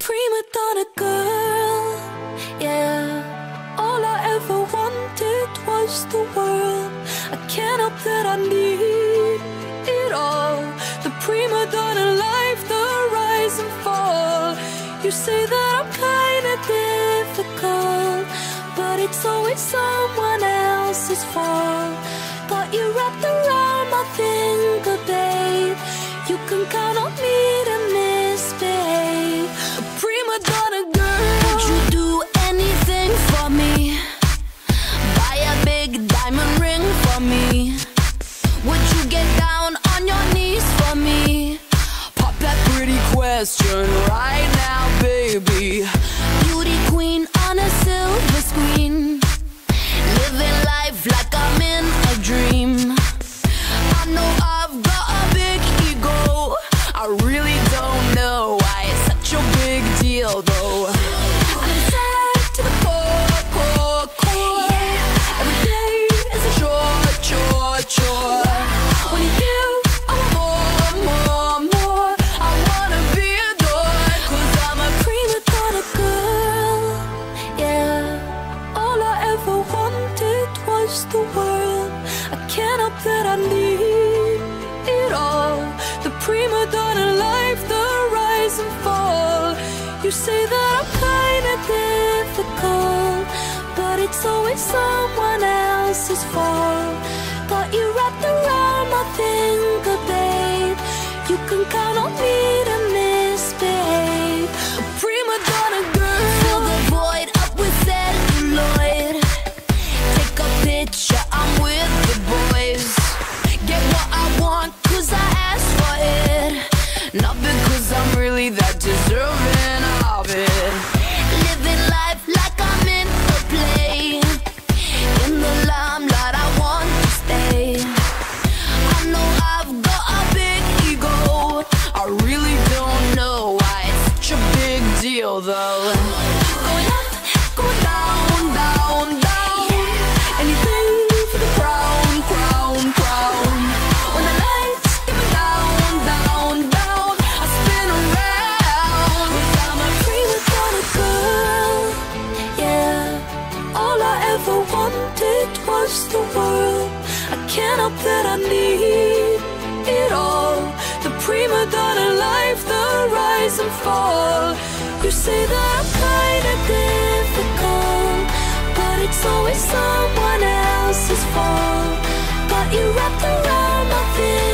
prima donna girl, yeah. All I ever wanted was the world. I can't help that I need it all. The prima donna life, the rise and fall. You say that I'm kinda difficult, but it's always someone else's fault. Got you wrapped around my finger, babe. You can count on me to misbehave. A prima donna girl, would you do anything for me? Buy a big diamond ring for me? Would you get down on your knees for me? Pop that pretty question right now, baby. Beauty queen on a silver screen, living life like I'm in a dream. I know I've got a big ego, I really don't know why it's such a big deal though. I'm sad to the core, core, core. Every day is a chore, chore, chore. When you give, I want more, more, more. I wanna be adored, 'cause I'm a prima donna girl, yeah. All I ever wanted was the world. I can't help that I need it all. The prima donna life, the rise and fall. You say that I'm kinda difficult, but it's always someone else's fault. Got you wrapped around my finger, babe. You can count on me to misbehave. A prima donna girl, fill the void up with celluloid. Take a picture, I'm with the boys. Get what I want, 'cause I asked for it, not because I'm really that deserving of it. Living life like I'm in a play, in the limelight I want to stay. I know I've got a big ego, I really don't know why it's such a big deal though. Going up, going down, down, down. Anything for the crown, crown, crown. When the lights get me down, down, down, I spin around. 'Cause I'm a prima donna girl, yeah. All I ever wanted was the world. I can't help that I need it all. The prima donna life, the rise and fall. You say that I'm kinda difficult, but it's always someone else's fault. Got you wrapped around my finger.